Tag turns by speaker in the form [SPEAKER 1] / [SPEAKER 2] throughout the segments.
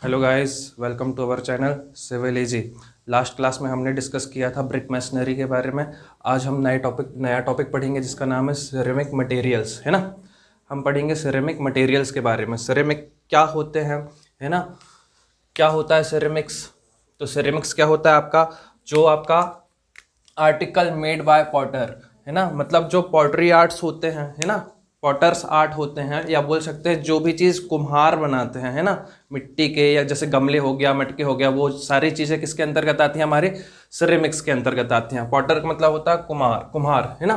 [SPEAKER 1] Hello guys, welcome to our channel civil easy. Last class में हमने discuss किया था ब्रिक मैसनरी के बारे में। आज हम नया टॉपिक पढ़ेंगे जिसका नाम है सिरेमिक मटेरियल्स, है ना। हम पढ़ेंगे सिरेमिक मटेरियल्स के बारे में। सिरेमिक क्या होते हैं, है ना। क्या होता है सिरेमिक्स? तो सिरेमिक्स क्या होता है आपका, जो आपका आर्टिकल मेड बाय पॉटर, है ना। मतलब जो पॉटरी आर्ट्स होते हैं, है ना, पॉटर्स आर्ट होते हैं, या बोल सकते हैं जो भी चीज़ कुम्हार बनाते हैं, है ना, मिट्टी के, या जैसे गमले हो गया, मटके हो गया, वो सारी चीज़ें किसके अंतर्गत आती हैं? हमारे सिरेमिक्स के अंतर्गत आती हैं। पॉटर का मतलब होता है कुम्हार, कुम्हार, है ना,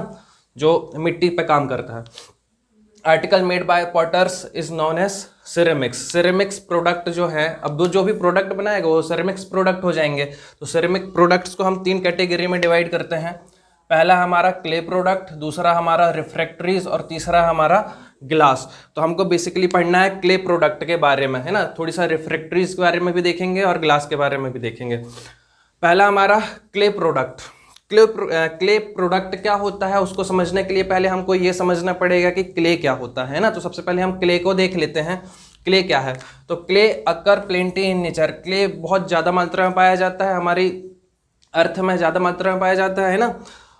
[SPEAKER 1] जो मिट्टी पे काम करता है। Article made by potters is known as ceramics. Ceramics product जो है, अब जो भी प्रोडक्ट बनाएगा वो सिरेमिक्स प्रोडक्ट हो जाएंगे। तो सिरेमिक प्रोडक्ट्स को हम 3 कैटेगरी में डिवाइड करते हैं। पहला हमारा क्ले प्रोडक्ट, दूसरा हमारा रिफ्रैक्टरीज, और तीसरा हमारा ग्लास। तो हमको बेसिकली पढ़ना है क्ले प्रोडक्ट के बारे में, है ना। थोड़ी सा रिफ्रैक्टरीज के बारे में भी देखेंगे और ग्लास के बारे में भी देखेंगे। पहला हमारा क्ले प्रोडक्ट। क्ले प्रोडक्ट क्या होता है उसको समझने के लिए पहले हमको ये समझना पड़ेगा कि क्ले क्या होता है ना। तो सबसे पहले हम क्ले को देख लेते हैं। क्ले क्या है? तो clay occur plenty in nature. Clay बहुत ज़्यादा मात्रा में पाया जाता है, हमारी अर्थ में ज़्यादा मात्रा में पाया जाता है ना।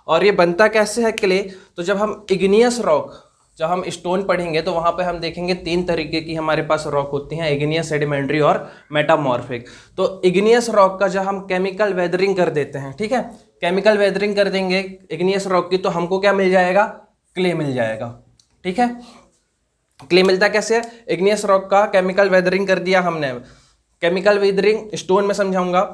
[SPEAKER 1] और ये बनता कैसे है क्ले? तो जब हम इग्नियस रॉक, जब हम स्टोन पढ़ेंगे तो वहाँ पे हम देखेंगे 3 तरीके की हमारे पास रॉक होती हैं, इग्नियस, सेडिमेंट्री और मेटामॉर्फिक। तो इग्नियस रॉक का जब हम केमिकल वेदरिंग कर देते हैं, ठीक है, केमिकल वेदरिंग कर देंगे इग्नियस रॉक की, तो हमको क्या मिल जाएगा? क्ले मिल जाएगा, ठीक है। क्ले मिलता कैसे है? इग्नियस रॉक का केमिकल वेदरिंग कर दिया हमने, केमिकल वेदरिंग स्टोन में समझाऊंगा,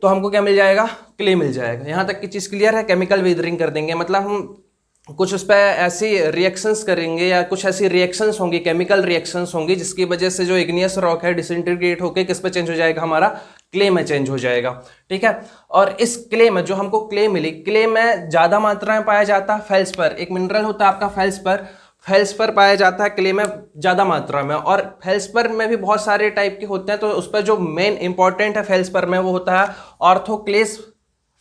[SPEAKER 1] तो हमको क्या मिल जाएगा? क्ले मिल जाएगा। यहाँ तक की चीज़ क्लियर है? केमिकल वेदरिंग कर देंगे मतलब हम कुछ उस पर ऐसी रिएक्शंस करेंगे, या कुछ ऐसी रिएक्शंस होंगी, केमिकल रिएक्शंस होंगी, जिसकी वजह से जो इग्नियस रॉक है डिसइंटीग्रेट होकर किस पे चेंज हो जाएगा? हमारा क्ले में चेंज हो जाएगा, ठीक है। और इस क्ले में जो हमको क्ले मिली, क्ले में ज़्यादा मात्रा में पाया जाता है फेल्सपर। एक मिनरल होता है आपका फेल्सपर, फेल्सपर पाया जाता है क्ले में ज़्यादा मात्रा में। और फेल्सपर में भी बहुत सारे टाइप के होते हैं, तो उस पर जो मेन इंपॉर्टेंट है फेल्सपर में वो होता है ऑर्थोक्लेस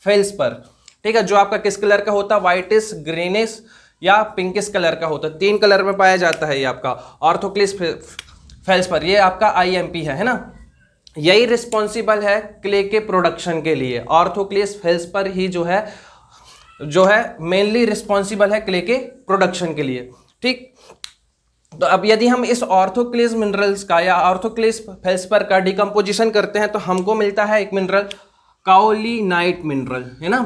[SPEAKER 1] फेल्सपर, ठीक है। जो आपका किस कलर का होता है? व्हाइटिश, ग्रीनिश या पिंकिश कलर का होता है। 3 कलर में पाया जाता है ये आपका ऑर्थोक्लेस फेल्सपर। ये आपका आईएमपी है ना। यही रिस्पॉन्सिबल है क्ले के प्रोडक्शन के लिए। ऑर्थोक्लेस फेल्सपर ही जो है मेनली रिस्पॉन्सिबल है क्ले के प्रोडक्शन के लिए, ठीक। तो अब यदि हम इस ऑर्थोक्लेस मिनरल्स का या ऑर्थोक्लेस फेल्सपर का डिकम्पोजिशन करते हैं तो हमको मिलता है एक मिनरल काओलिनाइट मिनरल, है ना।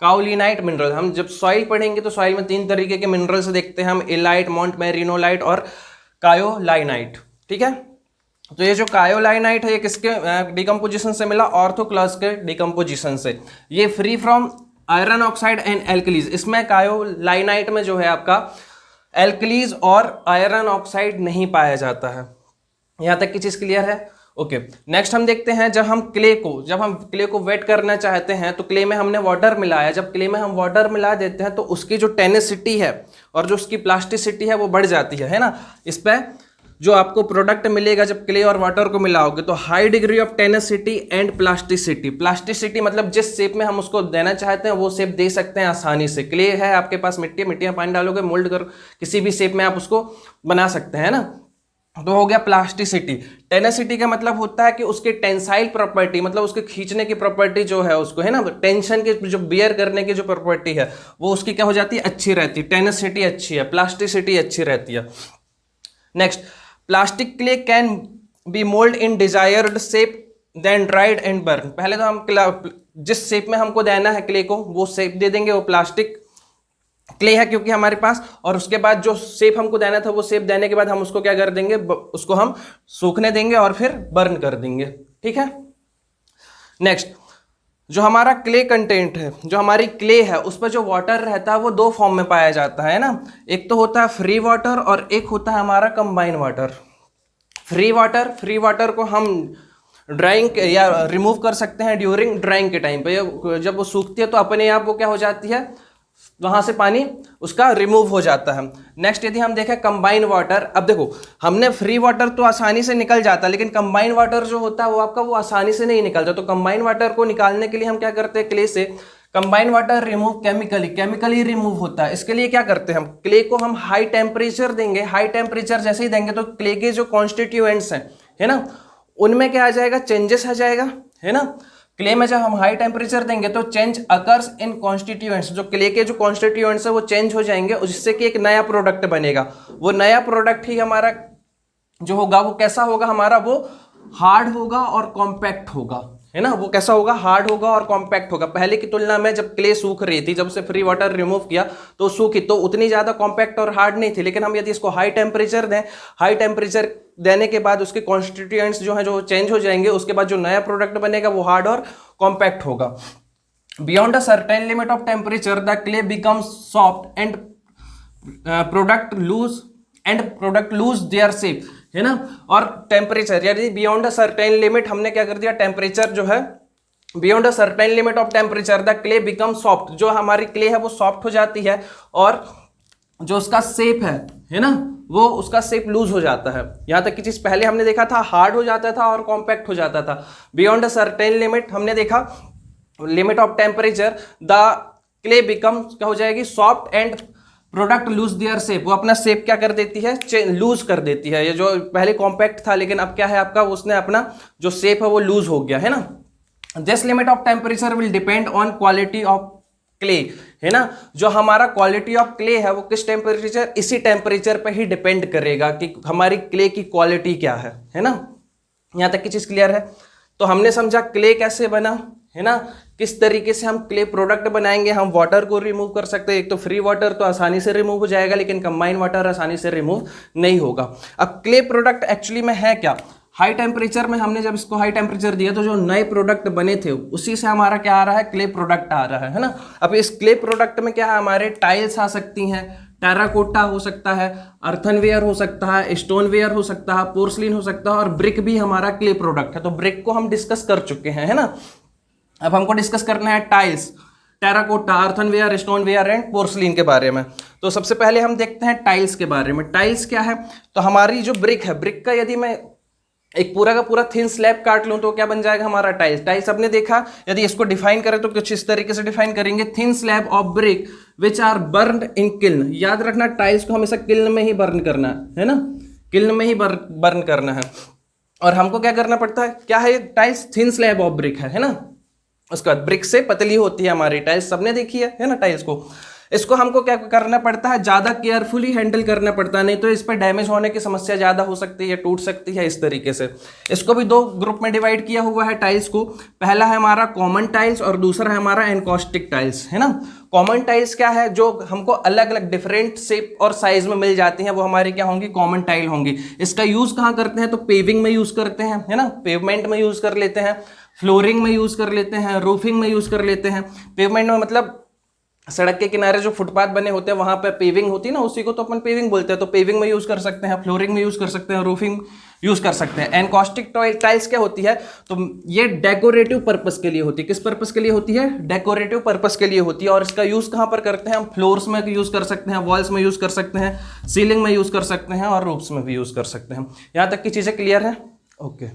[SPEAKER 1] काओलिनाइट मिनरल, हम जब सॉइल पढ़ेंगे तो सॉइल में 3 तरीके के मिनरल्स देखते हैं हम, इलाइट, मोंटमेरिनोलाइट और कायोलाइनाइट, ठीक है। तो ये जो कायोलाइनाइट है ये किसके डिकम्पोजिशन से मिला? ऑर्थोक्लास के डिकम्पोजिशन से। ये free from iron oxide and alkalis. इसमें कायोलाइनाइट में जो है आपका एल्कलीज और आयरन ऑक्साइड नहीं पाया जाता है। यहाँ तक की चीज़ क्लियर है? ओके। नेक्स्ट हम देखते हैं, जब हम क्ले को वेट करना चाहते हैं तो क्ले में हमने वाटर मिलाया। जब क्ले में हम वाटर मिला देते हैं तो उसकी जो टेनिसिटी है और जो उसकी प्लास्टिसिटी है वो बढ़ जाती है ना। इस पर जो आपको प्रोडक्ट मिलेगा जब क्ले और वाटर को मिलाओगे, तो high degree of tenacity and plasticity. Plasticity मतलब जिस शेप में हम उसको देना चाहते हैं वो शेप दे सकते हैं आसानी से। क्ले है आपके पास, मिट्टी में पानी डालोगे, मोल्ड कर किसी भी शेप में आप उसको बना सकते हैं ना। तो हो गया प्लास्टिसिटी। टेनेसिटी का मतलब होता है कि उसके टेंसाइल प्रॉपर्टी, मतलब उसके खींचने की प्रॉपर्टी जो है उसको, है ना, टेंशन की जो बियर करने की जो प्रॉपर्टी है वो उसकी क्या हो जाती है? अच्छी रहती है। टेनेसिटी अच्छी है, प्लास्टिसिटी अच्छी रहती है। Next, plastic clay can be mould in desired shape then dried and burn. पहले तो हम जिस शेप में हमको देना है क्ले को वो शेप दे देंगे, वो प्लास्टिक क्ले है क्योंकि हमारे पास। और उसके बाद जो शेप हमको देना था वो शेप देने के बाद हम उसको क्या कर देंगे? उसको हम सूखने देंगे और फिर बर्न कर देंगे, ठीक है। नेक्स्ट, जो हमारा क्ले कंटेंट है, जो हमारी क्ले है, उस पर जो वाटर रहता है वो 2 फॉर्म में पाया जाता है ना। एक तो होता है फ्री वाटर और एक होता है हमारा कंबाइन वाटर। फ्री वाटर को हम ड्राइंग या रिमूव कर सकते हैं ड्यूरिंग ड्राइंग के टाइम पे। जब वो सूखती है तो अपने आप वो क्या हो जाती है? वहां से पानी उसका रिमूव हो जाता है। नेक्स्ट, यदि हम देखें कंबाइन वाटर, अब देखो हमने फ्री वाटर तो आसानी से निकल जाता है, लेकिन कंबाइन वाटर जो होता है वो आपका वो आसानी से नहीं निकलता। तो कंबाइन वाटर को निकालने के लिए हम क्या करते हैं? क्ले से combine water remove chemically remove होता है। इसके लिए क्या करते हैं? हम क्ले को हम हाई टेम्परेचर देंगे। हाई टेम्परेचर जैसे ही देंगे तो क्ले के जो कॉन्स्टिट्यूएंट्स हैं, है ना, उनमें क्या आ जाएगा, चेंजेस आ जाएगा, है ना। क्ले में जब हम हाई टेम्परेचर देंगे तो चेंज अकर्स इन कॉन्स्टिट्यूएंट्स, जो क्ले के जो कॉन्स्टिट्यूएंट्स है वो चेंज हो जाएंगे, जिससे कि एक नया प्रोडक्ट बनेगा। वो नया प्रोडक्ट ही हमारा जो होगा वो कैसा होगा हमारा, वो हार्ड होगा और कॉम्पैक्ट होगा, है ना। वो कैसा होगा, हार्ड होगा और कॉम्पैक्ट होगा। पहले की तुलना में जब क्ले सूख रही थी, जब से फ्री वाटर रिमूव किया तो सूखी, तो उतनी ज्यादा कॉम्पैक्ट और हार्ड नहीं थी। लेकिन हम यदि इसको हाई टेम्परेचर दें, हाई टेम्परेचर देने के बाद उसके कॉन्स्टिट्यूएंट्स जो है जो चेंज हो जाएंगे, उसके बाद जो नया प्रोडक्ट बनेगा वो हार्ड और कॉम्पैक्ट होगा। Beyond a certain limit of temperature the clay becomes soft and product lose their shape, है ना। और टेम्परेचर यदि बियॉन्ड अ सर्टेन लिमिट, हमने क्या कर दिया, टेम्परेचर जो है beyond a certain limit of temperature the clay become soft, जो हमारी क्ले है वो सॉफ्ट हो जाती है और जो उसका शेप है ना, वो उसका शेप लूज हो जाता है। यहां तक की चीज पहले हमने देखा था हार्ड हो जाता था और कॉम्पैक्ट हो जाता था। बियॉन्ड अ सर्टेन लिमिट हमने देखा, limit of temperature the clay become क्या हो जाएगी, soft and product lose their shape, वो अपना शेप क्या कर देती है, लूज कर देती है। ये जो पहले कॉम्पैक्ट था लेकिन अब क्या है आपका, उसने अपना जो शेप है वो लूज हो गया, है ना। This limit of temperature will depend on quality of clay, है ना। जो हमारा क्वालिटी ऑफ क्ले है वो किस टेम्परेचर, इसी टेम्परेचर पे ही डिपेंड करेगा कि हमारी क्ले की क्वालिटी क्या है ना। यहां तक की चीज क्लियर है। तो हमने समझा क्ले कैसे बना, है ना, किस तरीके से हम क्ले प्रोडक्ट बनाएंगे। हम वाटर को रिमूव कर सकते हैं, एक तो फ्री वाटर तो आसानी से रिमूव हो जाएगा, लेकिन कंबाइंड वाटर आसानी से रिमूव नहीं होगा। अब क्ले प्रोडक्ट एक्चुअली में है क्या, हाई टेम्परेचर में हमने जब इसको हाई टेम्परेचर दिया तो जो नए प्रोडक्ट बने थे उसी से हमारा क्या आ रहा है, क्ले प्रोडक्ट आ रहा है ना। अब इस क्ले प्रोडक्ट में क्या है, हमारे टाइल्स आ सकती हैं, टेराकोटा हो सकता है, अर्थनवेयर हो सकता है, स्टोनवेयर हो सकता है, पोर्सलिन हो सकता है, और ब्रिक भी हमारा क्ले प्रोडक्ट है। तो ब्रिक को हम डिस्कस कर चुके हैं, है ना। अब हमको डिस्कस करना है tiles, terracotta, earthenware, stoneware and porcelain के बारे में। तो सबसे पहले हम देखते हैं टाइल्स के बारे में। टाइल्स क्या है, तो हमारी जो ब्रिक है, ब्रिक का यदि मैं एक पूरा का पूरा थिन स्लैब काट लूं तो क्या बन जाएगा हमारा टाइल्स। टाइल्स आपने देखा, यदि इसको डिफाइन करें तो कुछ इस तरीके से डिफाइन करेंगे, thin slab of brick which are burn in kiln. याद रखना टाइल्स को हमेशा किल्न में ही बर्न करना है ना, किल्न में ही बर्न करना है। और हमको क्या करना पड़ता है, क्या है tiles, thin slab of brick है ना। उसके बाद ब्रिक से पतली होती है हमारी टाइल्स, सबने देखी है ना टाइल्स को। इसको हमको क्या करना पड़ता है, ज्यादा केयरफुली हैंडल करना पड़ता है, नहीं तो इस पर डैमेज होने की समस्या ज्यादा हो सकती है, टूट सकती है इस तरीके से। इसको भी दो ग्रुप में डिवाइड किया हुआ है टाइल्स को। पहला है हमारा कॉमन टाइल्स और दूसरा है हमारा एनकॉस्टिक टाइल्स, है ना। कॉमन टाइल्स क्या है, जो हमको अलग अलग डिफरेंट शेप और साइज में मिल जाती हैं, वो हमारी क्या होंगी, कॉमन टाइल होंगी। इसका यूज कहाँ करते हैं, तो पेविंग में यूज करते हैं, है ना, पेवमेंट में यूज कर लेते हैं, फ्लोरिंग में यूज कर लेते हैं, रूफिंग में यूज कर लेते हैं। पेवमेंट में मतलब सड़क के किनारे जो फुटपाथ बने होते हैं वहां पे पेविंग होती है ना, उसी को तो अपन पेविंग बोलते हैं। तो पेविंग में यूज कर सकते हैं, फ्लोरिंग में यूज कर सकते हैं, रूफिंग यूज कर सकते हैं। एनकॉस्टिक टाइल्स क्या होती है, तो ये डेकोरेटिव पर्पस के लिए होती है। किस पर्पस के लिए होती है, डेकोरेटिव पर्पस के लिए होती है। और इसका यूज कहां पर करते हैं, हम फ्लोर्स में यूज कर सकते हैं, वॉल्स में यूज कर सकते हैं, सीलिंग में यूज कर सकते हैं और रूफ्स में भी यूज कर सकते हैं। यहां तक की चीजें क्लियर है, ओके।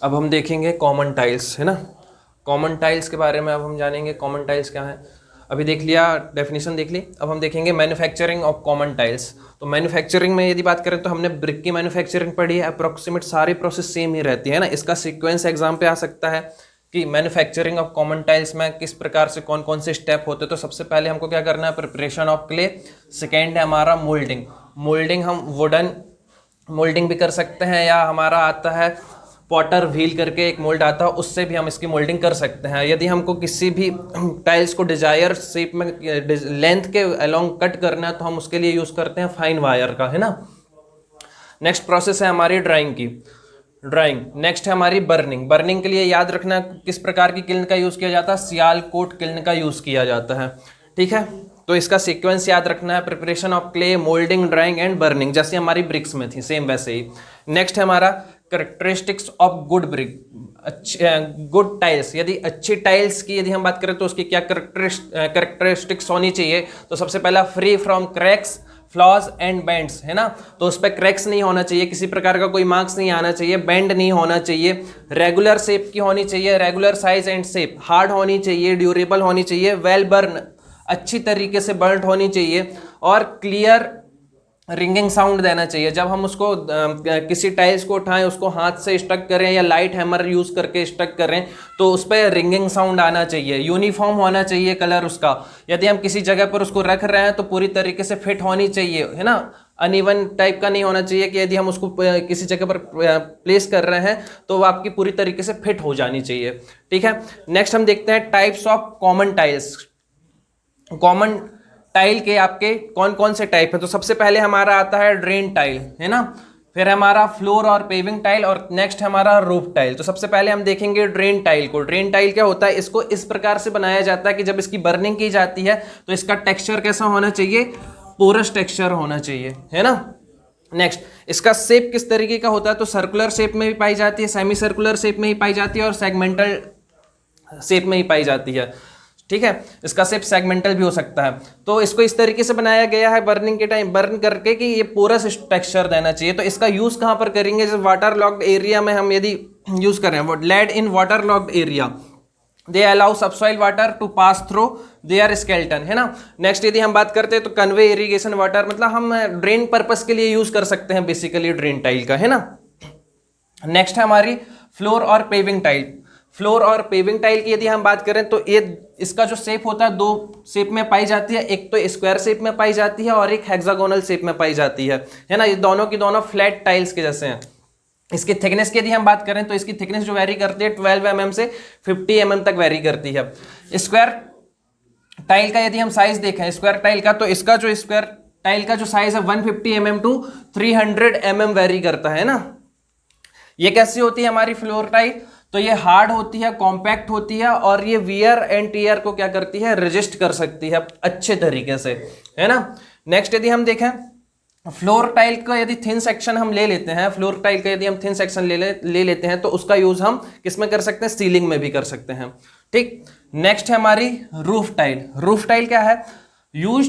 [SPEAKER 1] अब हम देखेंगे कॉमन टाइल्स, है ना। कॉमन टाइल्स के बारे में अब हम जानेंगे, कॉमन टाइल्स क्या है। अभी देख लिया, डेफिनेशन देख ली। अब हम देखेंगे मैन्युफैक्चरिंग ऑफ कॉमन टाइल्स। तो मैन्युफैक्चरिंग में यदि बात करें तो हमने ब्रिक की मैन्युफैक्चरिंग पढ़ी है, अप्रोक्सीमेट सारी प्रोसेस सेम ही रहती है ना। इसका सीक्वेंस एग्जाम पे आ सकता है कि मैन्युफैक्चरिंग ऑफ कॉमन टाइल्स में किस प्रकार से कौन कौन से स्टेप होते हैं। तो सबसे पहले हमको क्या करना है, प्रिपरेशन ऑफ क्ले। सेकेंड है हमारा मोल्डिंग। मोल्डिंग हम वुडन मोल्डिंग भी कर सकते हैं, या हमारा आता है पॉटर व्हील करके एक मोल्ड आता है, उससे भी हम इसकी मोल्डिंग कर सकते हैं। यदि हमको किसी भी टाइल्स को डिजायर शेप में लेंथ के अलोंग कट करना है तो हम उसके लिए यूज करते हैं फाइन वायर का, है ना। नेक्स्ट प्रोसेस है हमारी ड्राइंग की, ड्राइंग। नेक्स्ट है हमारी बर्निंग। बर्निंग के लिए याद रखना किस प्रकार की किल्न का यूज किया जाता है, सियालकोट किल्न का यूज किया जाता है, ठीक है। तो इसका सीक्वेंस याद रखना है, preparation of clay, moulding, drawing and burning, जैसे हमारी ब्रिक्स में थी सेम वैसे ही। नेक्स्ट है हमारा कैरेक्टरिस्टिक्स ऑफ गुड ब्रिक, अच्छे गुड टाइल्स। यदि अच्छी टाइल्स की यदि हम बात करें तो उसकी क्या कैरेक्टरिस्टिक्स होनी चाहिए, तो सबसे पहला free from cracks, flaws and bends, है ना। तो उस पर क्रैक्स नहीं होना चाहिए, किसी प्रकार का कोई मार्क्स नहीं आना चाहिए, बेंड नहीं होना चाहिए, रेगुलर शेप की होनी चाहिए, regular size and shape, hard होनी चाहिए, ड्यूरेबल होनी चाहिए, वेल बर्न, अच्छी तरीके से बर्न होनी चाहिए, और क्लियर रिंगिंग साउंड देना चाहिए। जब हम उसको किसी टाइल्स को उठाएं, उसको हाथ से स्टक करें या लाइट हैमर यूज करके स्टक करें, तो उस पर रिंगिंग साउंड आना चाहिए। यूनिफॉर्म होना चाहिए कलर उसका। यदि हम किसी जगह पर उसको रख रहे हैं तो पूरी तरीके से फिट होनी चाहिए, है ना। अनइवन टाइप का नहीं होना चाहिए कि यदि हम उसको किसी जगह पर प्लेस कर रहे हैं तो वो आपकी पूरी तरीके से फिट हो जानी चाहिए। ठीक है, नेक्स्ट हम देखते हैं types of common tiles. Common tile के आपके कौन कौन से टाइप हैं। तो सबसे पहले हमारा आता है ड्रेन टाइल, है ना। फिर हमारा फ्लोर और पेविंग टाइल, और नेक्स्ट हमारा रूफ टाइल। तो सबसे पहले हम देखेंगे ड्रेन टाइल को। ड्रेन टाइल क्या होता है, इसको इस प्रकार से बनाया जाता है कि जब इसकी बर्निंग की जाती है तो इसका टेक्सचर कैसा होना चाहिए, पोरस टेक्सचर होना चाहिए, है ना। नेक्स्ट, इसका शेप किस तरीके का होता है, तो सर्कुलर शेप में भी पाई जाती है, सेमी सर्कुलर शेप में ही पाई जाती है और सेगमेंटल शेप में ही पाई जाती है। ठीक है, इसका शेप सेगमेंटल भी हो सकता है। तो इसको इस तरीके से बनाया गया है बर्निंग के टाइम बर्न करके कि ये पोरस टेक्सचर देना चाहिए। तो इसका यूज कहां पर करेंगे, जैसे वाटर लॉक्ड एरिया में हम यदि यूज करें, laid in water logged area, they allow subsoil water to pass through their skeleton, है ना। नेक्स्ट यदि हम बात करते हैं तो कन्वे इरिगेशन वाटर, मतलब हम ड्रेन पर्पस के लिए यूज कर सकते हैं बेसिकली ड्रेन टाइल का, है ना। नेक्स्ट है हमारी फ्लोर और पेविंग टाइल। फ्लोर और पेविंग टाइल की यदि हम बात करें तो ये इसका जो शेप होता है दो शेप में पाई जाती है, एक तो स्क्वायर शेप में पाई जाती है और एक हेक्सागोनल शेप में पाई जाती है ना। ये दोनों की दोनों फ्लैट टाइल्स के जैसे हैं। इसकी थिकनेस की यदि हम बात करें तो इसकी थिकनेस जो वेरी करती है 12 mm से 50 mm तक वेरी करती है। स्क्वायर टाइल का यदि हम साइज देखें स्क्वायर टाइल का, तो इसका जो स्क्वायर टाइल का जो साइज है 150 mm टू 300 mm वेरी करता है ना। ये कैसी होती है हमारी फ्लोर टाइल, तो ये हार्ड होती है, कॉम्पैक्ट होती है और ये वियर एंड टीयर को क्या करती है, रेजिस्ट कर सकती है अच्छे तरीके से, है ना। नेक्स्ट यदि हम देखें फ्लोर टाइल का यदि थिन सेक्शन हम ले लेते हैं, फ्लोर टाइल का यदि हम थिन सेक्शन ले लेते हैं तो उसका यूज हम किसमें कर सकते हैं, सीलिंग में भी कर सकते हैं। ठीक, नेक्स्ट है हमारी रूफ टाइल। रूफ टाइल क्या है, use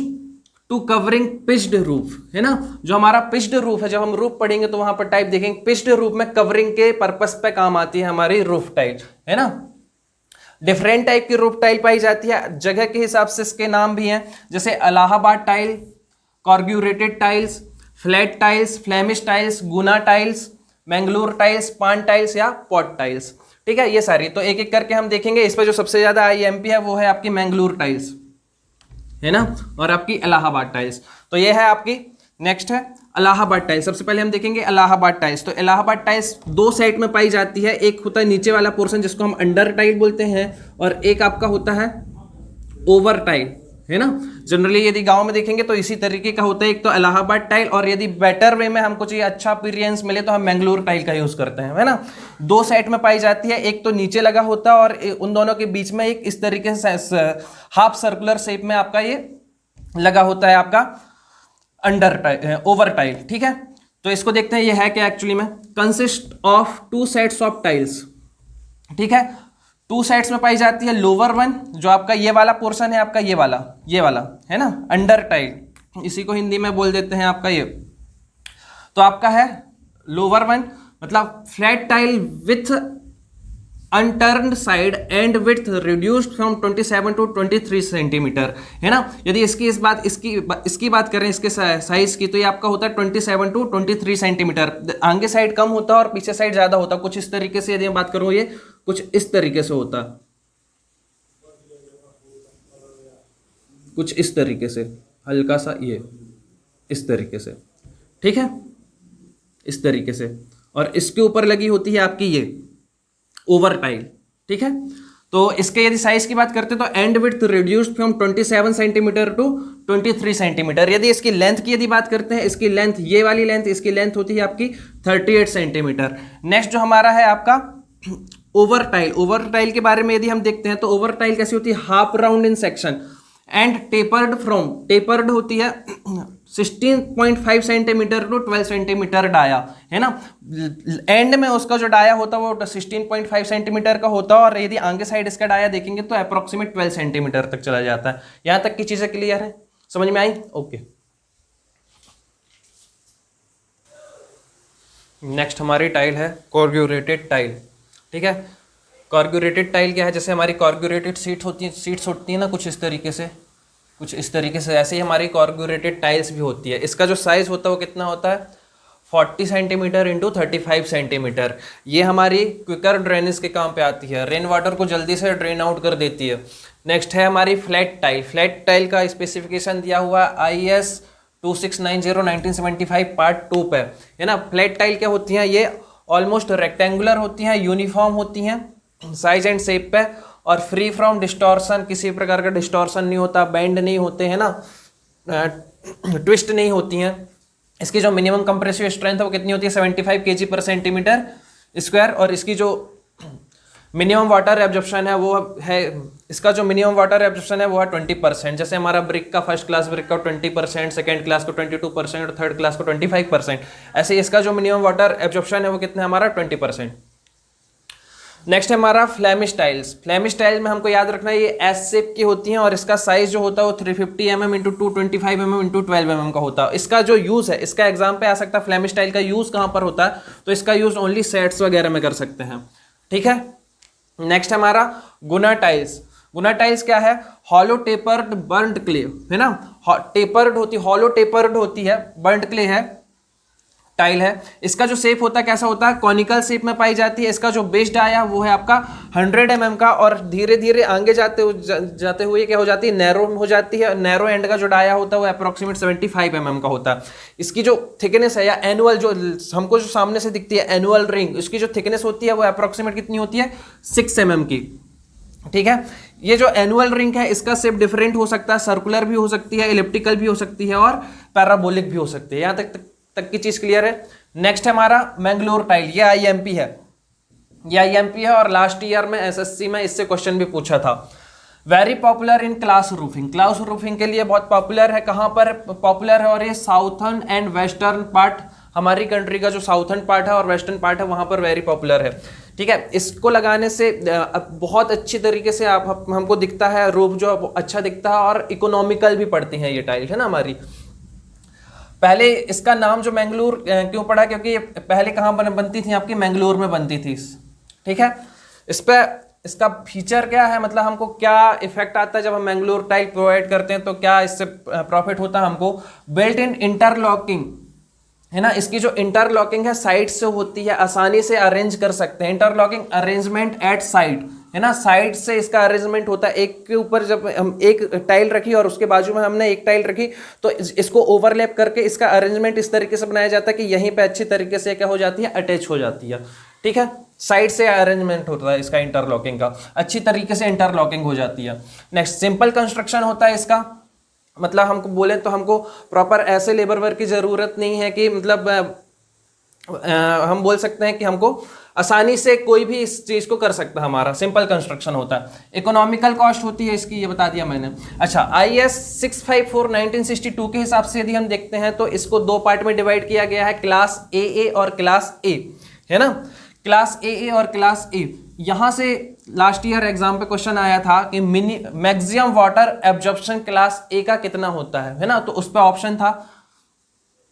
[SPEAKER 1] to covering pitched roof, है ना। जो हमारा पिच्ड रूफ है, जब हम रूफ पढ़ेंगे तो वहां पर टाइप देखेंगे, पिच्ड रूफ में कवरिंग के पर्पस पे काम आती है हमारी रूफ टाइल, है ना। डिफरेंट टाइप की रूफ टाइल पाई जाती है, जगह के हिसाब से इसके नाम भी हैं, जैसे Allahabad tile, corrugated tiles, flat tiles, Flemish tiles, Guna tiles, Mangalore tiles, pan tiles या पॉट टाइल्स। ठीक है, ये सारी तो एक एक करके हम देखेंगे। इस पर जो सबसे ज्यादा IMP है वो है आपकी मैंगलोर टाइल्स, है ना, और आपकी इलाहाबाद टाइल्स। तो ये है आपकी। नेक्स्ट है इलाहाबाद टाइल्स। सबसे पहले हम देखेंगे इलाहाबाद टाइल्स। तो इलाहाबाद टाइल्स दो सेट में पाई जाती है, एक होता है नीचे वाला पोर्शन जिसको हम अंडर टाइल बोलते हैं, और एक आपका होता है ओवर टाइल, है ना। जनरली यदि गांव में देखेंगे तो इसी तरीके का होता है, एक तो इलाहाबाद टाइल, और यदि बेटर वे में हमको चाहिए अच्छा अपीयरेंस मिले तो हम मैंगलोर टाइल का यूज करते हैं, है ना। दो सेट में पाई जाती है, एक तो नीचे लगा होता है और उन दोनों के बीच में एक इस तरीके से हाफ सर्कुलर शेप में आपका ये लगा होता है आपका अंडर टाइल, ओवर टाइल। ठीक है, तो इसको देखते हैं ये है क्या एक्चुअली में। Consist of 2 sets of tiles. ठीक है, 2 सेट्स में पाई जाती है। लोअर वन जो आपका ये वाला पोर्शन है, आपका ये वाला है ना, अंडर टाइल, इसी को हिंदी में बोल देते हैं आपका ये। तो आपका है लोअर वन, मतलब flat tile with unturned side and width reduced from 27 to 23 centimetre, है ना। यदि इसकी बात करें इसके साइज की, तो ये आपका होता है 27 टू 23 सेंटीमीटर। आगे साइड कम होता है और पीछे साइड ज्यादा होता है, कुछ इस तरीके से। यदि मैं बात करूं ये कुछ इस तरीके से होता, कुछ इस तरीके से, हल्का सा ये इस तरीके से, ठीक है, इस तरीके से। और इसके ऊपर लगी होती है आपकी ये ओवर टाइल। ठीक है, तो इसके यदि साइज की बात करते हैं तो and width reduced from 27 centimetre to 23 centimetre. यदि इसकी लेंथ की यदि बात करते हैं, इसकी लेंथ, ये वाली लेंथ, इसकी लेंथ होती है आपकी 38 सेंटीमीटर। नेक्स्ट जो हमारा है आपका ओवर टाइल। ओवर टाइल के बारे में यदि हम देखते हैं तो ओवर टाइल कैसी होती है, half round in section and tapered होती है 16.5 सेंटीमीटर टू 12 सेंटीमीटर डाया, है ना। एंड में उसका जो डाया होता है वो 16.5 सेंटीमीटर का होता है, और यदि आगे साइड इसका डाया देखेंगे तो अप्रोक्सीमेट 12 सेंटीमीटर तक चला जाता है। यहां तक की चीजें क्लियर है, समझ में आई? ओके। नेक्स्ट हमारी टाइल है कॉर्गुरेटेड टाइल। ठीक है, कॉर्गुरेटेड टाइल क्या है, जैसे हमारी कॉर्गुरेटेड सीट्स होती हैं ना कुछ इस तरीके से, कुछ इस तरीके से। ऐसे ही हमारी कॉर्गोरेटेड टाइल्स भी होती है। इसका जो साइज होता है वो कितना होता है, 40 सेंटीमीटर इंटू 35 सेंटीमीटर। ये हमारी क्विकर ड्रेनेज के काम पे आती है, रेन वाटर को जल्दी से ड्रेन आउट कर देती है। नेक्स्ट है हमारी फ्लैट टाइल। फ्लैट टाइल का स्पेसिफिकेशन दिया हुआ IS 2690/1975 पार्ट 2 पे, है ना। फ्लैट टाइल क्या होती हैं, ये ऑलमोस्ट रेक्टेंगुलर होती हैं, यूनिफॉर्म होती हैं साइज एंड शेप पे, और फ्री फ्रॉम डिस्टॉर्शन, किसी प्रकार का डिस्टॉर्शन नहीं होता, बेंड नहीं होते हैं ना, ट्विस्ट नहीं होती हैं। इसकी जो मिनिमम कंप्रेसिव स्ट्रेंथ है वो कितनी होती है, 75 kg पर सेंटीमीटर स्क्वायर। और इसकी जो मिनिमम वाटर एब्जॉर्प्शन है वो है, इसका जो मिनिमम वाटर एब्जॉर्प्शन है वो है 20%। जैसे हमारा ब्रिक का, फर्स्ट क्लास ब्रिक का 20%, सेकेंड क्लास को 22% और थर्ड क्लास को 25%, ऐसे इसका जो मिनिमम वाटर एब्जॉर्प्शन है वो कितना है हमारा 20%। नेक्स्ट है हमारा फ्लैमिश टाइल्स। फ्लैमिश टाइल में हमको याद रखना है ये एस शेप की होती हैं, और इसका साइज जो होता है वो 350 mm into 225 mm into 12 mm का होता है। इसका जो यूज है, इसका एग्जाम पे आ सकता है, फ्लैमिश टाइल का यूज कहाँ पर होता है, तो इसका यूज ओनली सेट्स वगैरह में कर सकते हैं, ठीक है। नेक्स्ट हमारा गुना टाइल्स। गुना टाइल्स क्या है, हॉलो टेपर्ड बर्न्ड क्ले, है ना। टेपर्ड होती, हॉलो टेपर्ड होती है, बर्न्ड क्ले है, टाइल है। इसका जो शेप होता है कैसा होता है, कॉनिकल शेप में पाई जाती है। इसका जो बेस डाया वो है आपका 100 mm का, और धीरे धीरे आगे जाते हुए क्या हो जाती है, नैरो हो जाती है। नैरो एंड का जो डाया होता है वो अप्रोक्सीमेट 75 mm का होता है। इसकी जो थिकनेस है, या एनुअल, जो हमको जो सामने से दिखती है एनुअल रिंग, इसकी जो थिकनेस होती है वो अप्रोक्सीमेट कितनी होती है, 6 mm की, ठीक है। ये जो एनुअल रिंग है इसका शेप डिफरेंट हो सकता है, सर्कुलर भी हो सकती है, इलिप्टिकल भी हो सकती है, और पैराबोलिक भी हो सकती है। यहाँ तक की चीज क्लियर है। नेक्स्ट है हमारा मैंगलोर टाइल। ये IMP है, ये IMP है, और लास्ट ईयर में SSC में इससे क्वेश्चन भी पूछा था। Very popular in class roofing. Class roofing के लिए बहुत पॉपुलर है। कहाँ पर पॉपुलर है, और ये साउथर्न एंड वेस्टर्न पार्ट, हमारी कंट्री का जो साउथर्न पार्ट है और वेस्टर्न पार्ट है वहां पर वेरी पॉपुलर है, ठीक है। इसको लगाने से बहुत अच्छी तरीके से आप हमको दिखता है, रूफ जो अच्छा दिखता है, और इकोनॉमिकल भी पड़ती हैं ये टाइल, है ना हमारी। पहले इसका नाम जो मैंगलोर क्यों पड़ा, क्योंकि पहले कहाँ बनती थी आपकी, मैंगलोर में बनती थी, ठीक है। इस पे इसका फीचर क्या है, मतलब हमको क्या इफेक्ट आता है जब हम मैंगलोर टाइल प्रोवाइड करते हैं, तो क्या इससे प्रॉफिट होता है हमको। बिल्ट इन इंटरलॉकिंग, है ना। इसकी जो इंटरलॉकिंग है साइड से होती है, आसानी से अरेंज कर सकते हैं। इंटरलॉकिंग अरेंजमेंट एट साइड, है ना, साइड से इसका अरेंजमेंट होता है। एक के ऊपर जब हम एक टाइल रखी और उसके बाजू में हमने एक टाइल रखी, तो इसको ओवरलैप करके इसका अरेंजमेंट इस तरीके से बनाया जाता है कि यहीं पे अच्छी तरीके से क्या हो जाती है, अटैच हो जाती है, ठीक है। साइड से अरेंजमेंट होता है इसका इंटरलॉकिंग का, अच्छी तरीके से इंटरलॉकिंग हो जाती है। नेक्स्ट सिंपल कंस्ट्रक्शन होता है इसका, मतलब हमको बोले तो हमको प्रॉपर ऐसे लेबर वर्क की जरूरत नहीं है कि मतलब हम बोल सकते हैं कि हमको आसानी से कोई भी इस चीज को कर सकता है, हमारा सिंपल कंस्ट्रक्शन होता है। इकोनॉमिकल कॉस्ट होती है इसकी, ये बता दिया मैंने। अच्छा, IS 654/1962 के हिसाब से यदि हम देखते हैं तो इसको दो पार्ट में डिवाइड किया गया है, क्लास AA और क्लास A, है ना। क्लास AA और क्लास A, यहां से लास्ट ईयर एग्जाम पे क्वेश्चन आया था कि maximum water absorption class A का कितना होता है ना। तो उस पर ऑप्शन था,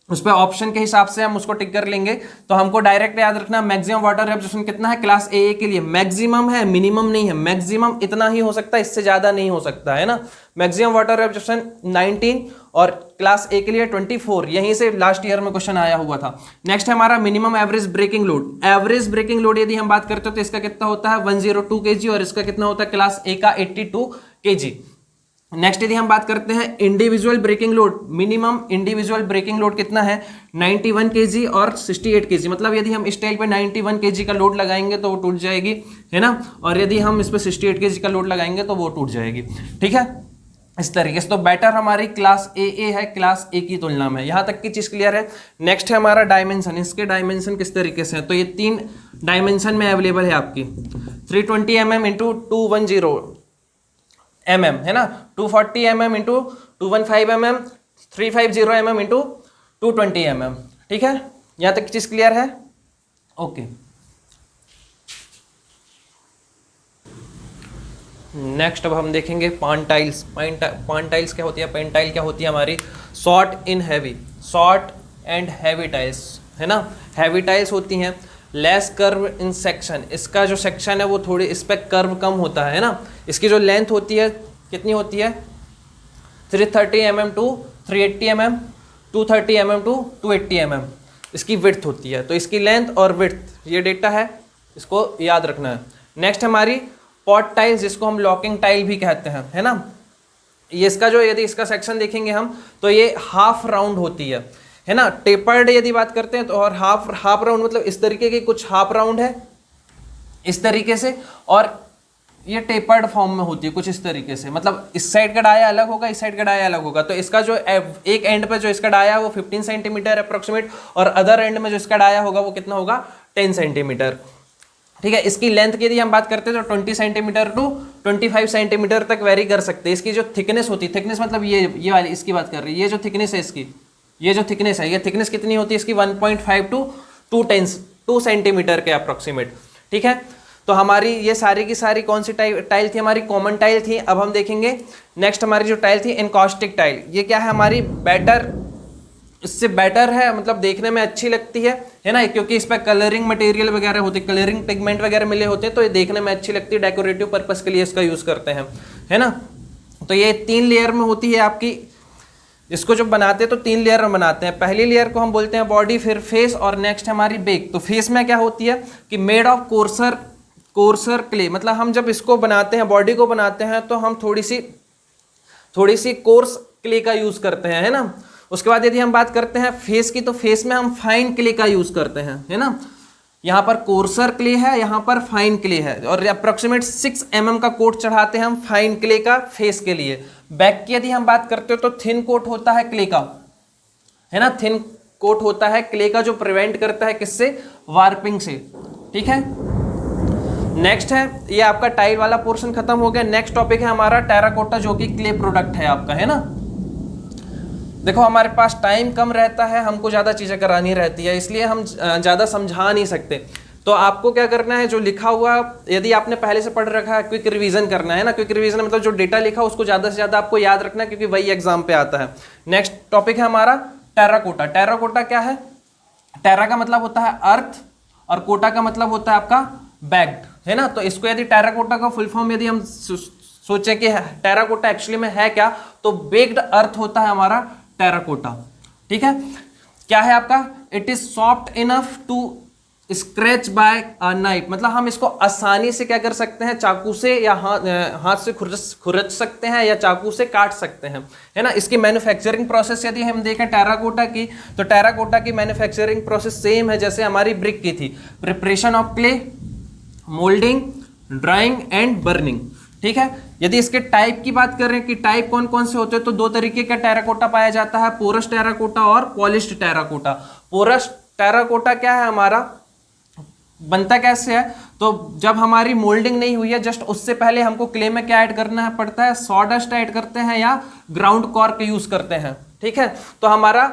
[SPEAKER 1] उस पर ऑप्शन के हिसाब से हम उसको टिक कर लेंगे। तो हमको डायरेक्ट याद रखना मैक्सिमम वाटर एब्जॉर्प्शन कितना है क्लास AA के लिए, मैक्सिमम है, मिनिमम नहीं है। मैक्सिमम इतना ही हो सकता है, इससे ज्यादा नहीं हो सकता, है ना। मैक्सिमम वाटर एब्जॉर्प्शन 19 और क्लास A के लिए 24, यहीं से लास्ट ईयर में क्वेश्चन आया हुआ था। नेक्स्ट है हमारा minimum average breaking load. Average breaking load यदि हम बात करते हो तो इसका कितना होता है 102 kg, और इसका कितना होता है क्लास A का 82 kg। नेक्स्ट यदि हम बात करते हैं individual breaking load, minimum individual breaking load कितना है 91 kg और 68 kg। मतलब यदि हम इस टाइल पे 91 kg का लोड लगाएंगे तो वो टूट जाएगी, है ना। और यदि हम इस पे 68 kg का लोड लगाएंगे तो वो टूट जाएगी, ठीक है। इस तरीके से तो बेटर हमारी क्लास AA है क्लास A की तुलना में। यहां तक की चीज क्लियर है। नेक्स्ट है हमारा डायमेंशन। इसके डायमेंशन किस तरीके से है, तो ये 3 डायमेंशन में अवेलेबल है आपकी, 320 mm इंटू 210 mm, है ना, 240 mm into 215 mm, 350 mm into 220 mm, ठीक है। यहां तक चीज क्लियर है, ओके। नेक्स्ट अब हम देखेंगे पान टाइल्स। पान टाइल्स क्या होती है, पेन टाइल क्या होती है हमारी, short in heavy, short and heavy tiles, है ना। हैवी टाइल्स होती हैं, लेस कर्व इन सेक्शन, इसका जो सेक्शन है वो थोड़ी इस पर कर्व कम होता है ना। इसकी जो लेंथ होती है कितनी होती है 330 mm to 380 mm, 230 mm to 280 mm इसकी विड्थ होती है। तो इसकी लेंथ और विड्थ ये डेटा है, इसको याद रखना है। नेक्स्ट हमारी पॉट टाइल, जिसको हम लॉकिंग टाइल भी कहते हैं, है ना। ये इसका जो, यदि इसका सेक्शन देखेंगे हम तो ये हाफ राउंड होती है ना। टेपर्ड यदि बात करते हैं तो, और हाफ राउंड मतलब इस तरीके की कुछ हाफ राउंड है इस तरीके से, और ये टेपर्ड फॉर्म में होती है कुछ इस तरीके से, मतलब इस साइड का डाया अलग होगा, इस साइड का डाया अलग होगा। तो इसका जो एक एंड पे जो इसका डाया है वो 15 सेंटीमीटर अप्रोक्सीमेट, और अदर एंड में जो इसका डाया होगा वो कितना होगा, 10 सेंटीमीटर। ठीक है, इसकी लेंथ की यदि हम बात करते हैं तो 20 सेंटीमीटर टू 25 सेंटीमीटर तक वेरी कर सकते हैं। इसकी जो थिकनेस होती है, थिकनेस मतलब ये वाली इसकी बात कर रही है, ये जो थिकनेस है इसकी, ये जो थिकनेस है, ये थिकनेस कितनी होती है इसकी, 1.5 टू 2 सेंटीमीटर के अप्रोक्सीमेट। ठीक है, तो हमारी ये सारी की सारी कौन सी टाइल थी, हमारी कॉमन टाइल थी। अब हम देखेंगे नेक्स्ट हमारी जो टाइल थी एनकॉस्टिक टाइल। ये क्या है, हमारी बेटर, इससे बेटर है, मतलब देखने में अच्छी लगती है ना, क्योंकि इस पर कलरिंग मटेरियल वगैरह होते हैं, कलरिंग पिगमेंट वगैरह मिले होते हैं, तो ये देखने में अच्छी लगती है, डेकोरेटिव पर्पस के लिए इसका यूज़ करते हैं, है ना। तो ये 3 लेयर में होती है आपकी, इसको जब बनाते हैं तो 3 लेयर में बनाते हैं। पहली लेयर को हम बोलते हैं बॉडी, फिर फेस, और नेक्स्ट हमारी बेक। तो फेस में क्या होती है कि मेड ऑफ कोर्सर क्ले, मतलब हम जब इसको बनाते हैं, बॉडी को बनाते हैं, तो हम थोड़ी सी कोर्स क्ले का यूज़ करते हैं, है ना। उसके बाद यदि हम बात करते हैं फेस की, तो फेस में हम फाइन क्ले का यूज़ करते हैं, है ना। यहाँ पर कोर्सर क्ले है, यहाँ पर फाइन क्ले है, और अप्रोक्सीमेट 6 mm का कोट चढ़ाते हैं हम फाइन क्ले का फेस के लिए। बैक की यदि हम बात करते हो तो थिन कोट होता है क्ले का, है ना, थिन कोट होता है क्ले का, जो प्रिवेंट करता है किससे, वार्पिंग से। ठीक है, नेक्स्ट है, ये आपका टाइल वाला पोर्शन खत्म हो गया। नेक्स्ट टॉपिक है हमारा टेराकोटा, जो कि क्ले प्रोडक्ट है आपका, है ना। देखो हमारे पास टाइम कम रहता है, हमको ज़्यादा चीज़ें करानी रहती है, इसलिए हम ज़्यादा समझा नहीं सकते। तो आपको क्या करना है, जो लिखा हुआ यदि आपने पहले से पढ़ रखा है, क्विक रिवीजन करना है ना। क्विक रिवीजन मतलब जो डेटा लिखा उसको ज़्यादा से ज़्यादा आपको याद रखना है, क्योंकि वही एग्जाम पे आता है। नेक्स्ट टॉपिक है हमारा टेराकोटा। टेराकोटा क्या है, टेरा का मतलब होता है अर्थ, और कोटा का मतलब होता है आपका बैग्ड, है ना। तो इसको यदि टेराकोटा का फुल फॉर्म यदि हम सोचें कि टेराकोटा एक्चुअली में है क्या, तो बेग्ड अर्थ होता है हमारा टेराकोटा। ठीक है, क्या है आपका, it is soft enough to scratch by a knife, मतलब हम इसको आसानी से क्या कर सकते हैं, चाकू से या हाथ से खुरच सकते हैं, या चाकू से काट सकते हैं, है ना। इसकी मैन्युफैक्चरिंग प्रोसेस यदि हम देखें टेराकोटा की, तो टेराकोटा की मैन्युफैक्चरिंग प्रोसेस सेम है जैसे हमारी ब्रिक की थी। Preparation of clay, moulding, drawing and burning. ठीक है, यदि इसके टाइप की बात करें कि टाइप कौन कौन से होते हैं, तो 2 तरीके का टेराकोटा पाया जाता है, पोरस टेराकोटा और पॉलिश्ड टेराकोटा। पोरस टेराकोटा क्या है हमारा, बनता कैसे है, तो जब हमारी मोल्डिंग नहीं हुई है, जस्ट उससे पहले हमको क्ले में क्या ऐड करना है पड़ता है, सॉडस्ट ऐड करते हैं या ग्राउंड कॉर्क यूज करते हैं। ठीक है, तो हमारा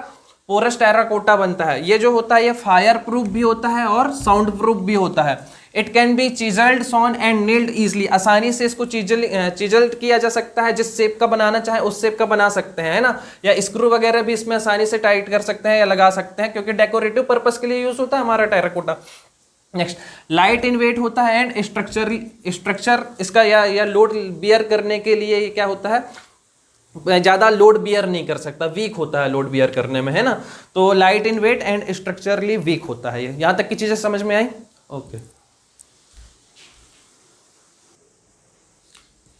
[SPEAKER 1] पोरस टेराकोटा बनता है। ये जो होता है ये फायर प्रूफ भी होता है और साउंड प्रूफ भी होता है। It can be chiselled, sawn and nailed easily, आसानी से इसको चिजल्ड किया जा सकता है, जिस शेप का बनाना चाहे उस शेप का बना सकते हैं, है ना। या स्क्रू वगैरह भी इसमें आसानी से टाइट कर सकते हैं या लगा सकते हैं, क्योंकि डेकोरेटिव पर्पस के लिए यूज होता है हमारा terracotta. Next, light in weight होता है एंड स्ट्रक्चर इसका या लोड बियर करने के लिए ये क्या होता है, ज़्यादा लोड बियर नहीं कर सकता, वीक होता है लोड बियर करने में, है ना। तो light in weight and structurally weak होता है ये। यहाँ तक की चीज़ें समझ में आई, ओके।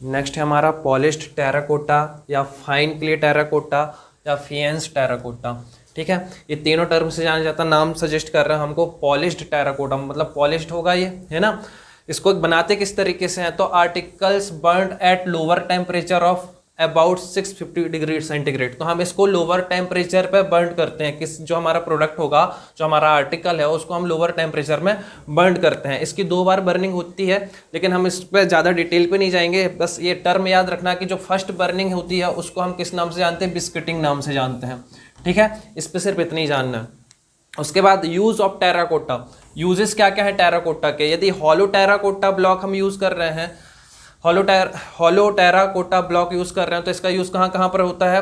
[SPEAKER 1] नेक्स्ट है हमारा पॉलिश्ड टेराकोटा या फाइन क्ले टेराकोटा या फिएंस टेराकोटा। ठीक है, ये तीनों टर्म से जाना जाता है, नाम सजेस्ट कर रहा है हमको पॉलिश्ड टेराकोटा, मतलब पॉलिश्ड होगा ये, है ना। इसको बनाते किस तरीके से हैं, तो articles burned at lower temperature of about 650 degree centigrade. तो हम इसको लोअर टेम्परेचर पे बर्न करते हैं, किस जो हमारा प्रोडक्ट होगा, जो हमारा आर्टिकल है, उसको हम लोअर टेम्परेचर में बर्न करते हैं। इसकी 2 बार बर्निंग होती है, लेकिन हम इस पर ज़्यादा डिटेल पे नहीं जाएंगे। बस ये टर्म याद रखना कि जो फर्स्ट बर्निंग होती है उसको हम किस नाम से जानते हैं, बिस्किटिंग नाम से जानते हैं। ठीक है, इस पर सिर्फ इतना ही जानना है। उसके बाद यूज़ ऑफ टेराकोटा, यूजेस क्या क्या है टेराकोटा के। यदि हॉलो टेराकोटा ब्लॉक हम यूज़ कर रहे हैं, हॉलो टेराकोटा ब्लॉक यूज़ कर रहे हैं, तो इसका यूज़ कहाँ कहाँ पर होता है,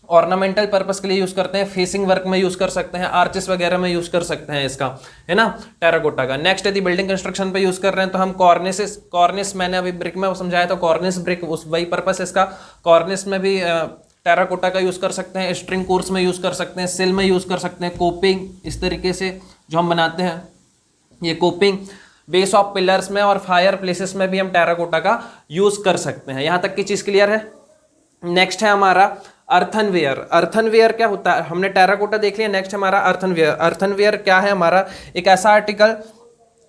[SPEAKER 1] ऑर्नामेंटल पर्पस के लिए यूज करते हैं, फेसिंग वर्क में यूज कर सकते हैं, आर्चेस वगैरह में यूज कर सकते हैं इसका, है ना, टेराकोटा का। नेक्स्ट यदि बिल्डिंग कंस्ट्रक्शन पे यूज कर रहे हैं तो हम कॉर्निस मैंने अभी ब्रिक में समझाया था, कॉर्निस ब्रिक उस वही पर्पस इसका। कॉर्निस में भी टेराकोटा का यूज कर सकते हैं, स्ट्रिंग कोर्स में यूज कर सकते हैं, सिल में यूज कर सकते हैं, कोपिंग इस तरीके से जो हम बनाते हैं ये कोपिंग, बेस ऑफ पिलर्स में और फायर प्लेसेस में भी हम टेराकोटा का यूज कर सकते हैं। यहां तक की चीज क्लियर है। नेक्स्ट है हमारा अर्थनवेयर। अर्थनवेयर क्या होता है, हमने टेराकोटा देख लिया, नेक्स्ट हमारा अर्थनवेयर। अर्थनवेयर क्या है हमारा, एक ऐसा आर्टिकल,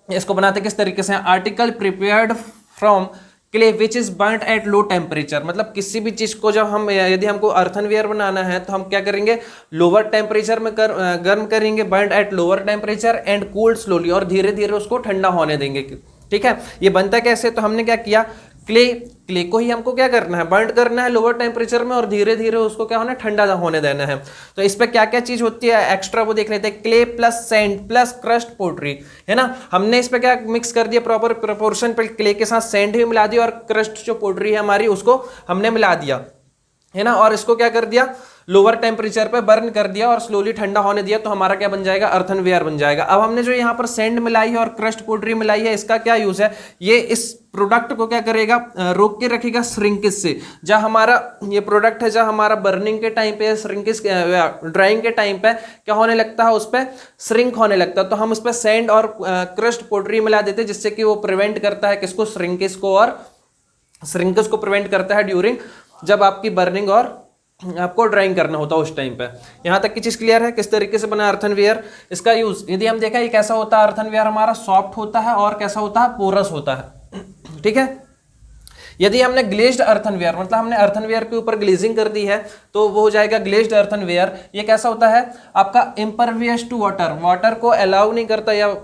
[SPEAKER 1] इसको बनाते किस तरीके से, article prepared from clay which is burnt at low temperature. मतलब किसी भी चीज को जब हम, यदि हमको अर्थनवेयर बनाना है तो हम क्या करेंगे, लोअर टेम्परेचर में गर्म करेंगे, burnt at lower temperature and cooled slowly, और धीरे धीरे उसको ठंडा होने देंगे। ठीक है, ये बनता कैसे, तो हमने क्या किया, क्ले को ही हमको क्या करना है, बर्न करना है लोअर टेम्परेचर में और धीरे धीरे उसको क्या होना है, ठंडा होने देना है। तो इस पे क्या क्या चीज होती है एक्स्ट्रा वो देख लेते हैं। Clay plus sand plus crushed pottery, है ना, हमने इस पे क्या मिक्स कर दिया, प्रॉपर प्रोपोर्शन पे क्ले के साथ सैंड भी मिला दिया और क्रस्ट जो पोट्री है हमारी उसको हमने मिला दिया, है ना, और इसको क्या कर दिया, लोअर टेम्परेचर पे बर्न कर दिया और स्लोली ठंडा होने दिया, तो हमारा क्या बन जाएगा, अर्थनवेयर बन जाएगा। अब हमने जो यहाँ पर सैंड मिलाई है और क्रस्ट पोट्री मिलाई है, इसका क्या यूज है, ये इस प्रोडक्ट को क्या करेगा, रोक के रखेगा श्रिंकेज से। जहाँ हमारा ये प्रोडक्ट है, जहाँ हमारा बर्निंग के टाइम पे, श्रिंकेज ड्राइंग के टाइम पे क्या होने लगता है, उस पर श्रिंक होने लगता है, तो हम उस पर सैंड और क्रस्ट पोट्री मिला देते हैं, जिससे कि वो प्रिवेंट करता है किसको, श्रिंकेज को, और श्रिंकेज को प्रिवेंट करता है ड्यूरिंग जब आपकी बर्निंग और आपको ड्राइंग करना होता है उस टाइम पे। यहां तक की चीज क्लियर है, किस तरीके से बना अर्थनवेयर। इसका यूज यदि हम देखा, ये कैसा होता है, अर्थनवेयर हमारा सॉफ्ट होता है और कैसा होता है, पोरस होता है। ठीक है, यदि हमने ग्लेज्ड अर्थनवेयर, मतलब हमने अर्थनवेयर के ऊपर ग्लेजिंग कर दी है, तो वो हो जाएगा ग्लेज्ड अर्थनवेयर। ये कैसा होता है, आपका इम्परवियस टू वाटर, वाटर को अलाउ नहीं करता, या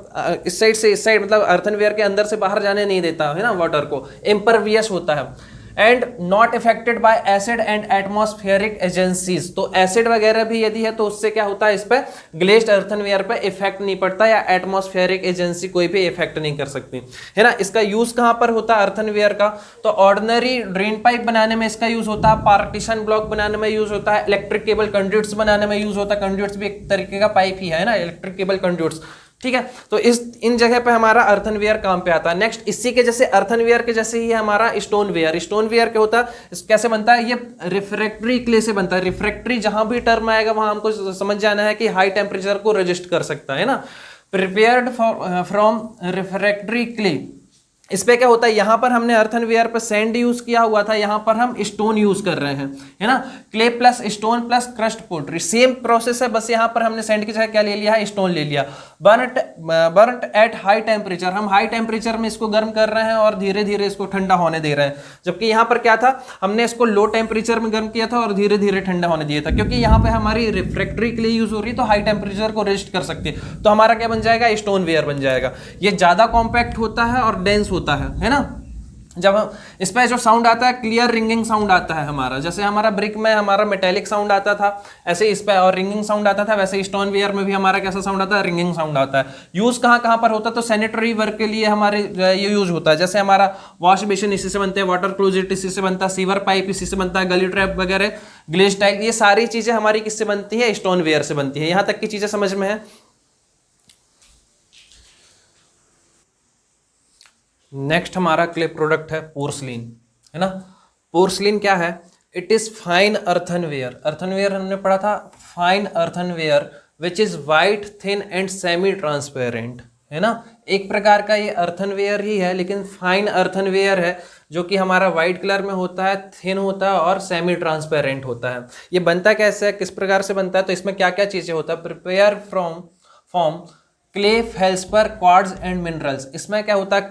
[SPEAKER 1] इस साइड से इस साइड, मतलब अर्थनवेयर के अंदर से बाहर जाने नहीं देता, है ना, वाटर को, इम्परवियस होता है। And not affected by acid and atmospheric agencies, तो एसिड वगैरह भी यदि है तो उससे क्या होता है, इस पे ग्लेज्ड अर्थनवेयर पे इफेक्ट नहीं पड़ता, या एटमॉस्फेरिक एजेंसी कोई भी इफेक्ट नहीं कर सकती, है ना। इसका यूज कहां पर होता है अर्थनवेयर का, तो ऑर्डिनरी ड्रेन पाइप बनाने में इसका यूज होता है, पार्टीशन ब्लॉक बनाने में यूज होता है, इलेक्ट्रिक केबल कंड्यूट्स बनाने में यूज होता है। कंड्यूट्स भी एक तरीके का पाइप ही है ना, इलेक्ट्रिक केबल कंड्यूट्स। ठीक है, तो इन जगह पे हमारा अर्थनवेयर काम पे आता है। नेक्स्ट इसी के जैसे अर्थनवेयर के जैसे ही हमारा स्टोनवेयर। स्टोनवेयर क्या होता है, कैसे बनता है, ये रिफ्रैक्टरी क्ले से बनता है। रिफ्रैक्टरी जहां भी टर्म आएगा वहां हमको समझ जाना है कि हाई टेम्परेचर को रेजिस्ट कर सकता है ना। प्रिपेयर्ड फ्रॉम रिफ्रैक्टरी क्ले, इस पे क्या होता है, यहां पर हमने अर्थनवेयर पर सैंड यूज किया हुआ था, यहां पर हम स्टोन यूज कर रहे हैं, है ना, clay plus stone plus crushed pottery, same process है, बस यहां पर हमने सैंड की जगह क्या ले लिया है, स्टोन ले लिया। बर्न्ट एट हाई टेम्परेचर, हम हाई टेम्परेचर में इसको गर्म कर रहे हैं और धीरे धीरे इसको ठंडा होने दे रहे हैं, जबकि यहां पर क्या था, हमने इसको लो टेम्परेचर में गर्म किया था और धीरे धीरे ठंडा होने दिया था, क्योंकि यहां पर हमारी रिफ्रैक्टरी क्ले यूज हो रही है, तो हाई टेम्परेचर को रेजिस्ट कर सकती है, तो हमारा क्या बन जाएगा, स्टोनवेयर बन जाएगा। ये ज्यादा कॉम्पैक्ट होता है और डेंस होता है ना। जब इस पे जो साउंड आता है, क्लियर रिंगिंग साउंड आता है हमारा, जैसे हमारा ब्रिक में हमारा मेटेलिक साउंड आता था, ऐसे इस पे और रिंगिंग साउंड आता था, वैसे स्टोनवेयर में भी हमारा कैसा साउंड आता है, रिंगिंग साउंड आता है। यूज कहां कहां पर होता है, तो सैनिटरी वर्क के लिए हमारे ये यूज होता है, जैसे हमारा वॉश बेसिन इसी से बनते हैं, वाटर क्लोजेट इसी से बनता है, सीवर पाइप इसी से बनता है, गली ट्रैप वगैरह, ग्लेज टाइल, ये सारी चीजें हमारी किससे बनती है, स्टोनवेयर से बनती है। यहां तक की चीजें समझ में है। नेक्स्ट हमारा क्ले प्रोडक्ट है पोर्सलिन, है ना। पोर्सलिन क्या है, it is fine earthenware. Earthenware हमने पढ़ा था, fine earthenware which is white thin and semi transparent, है ना। एक प्रकार का ये अर्थनवेयर ही है, लेकिन फाइन अर्थनवेयर है, जो कि हमारा वाइट कलर में होता है, थिन होता है और सेमी ट्रांसपेरेंट होता है। ये बनता कैसे है, किस प्रकार से बनता है, तो इसमें क्या क्या चीजें होता है, prepare from clay, feldspar, quartz and minerals. इसमें क्या होता है,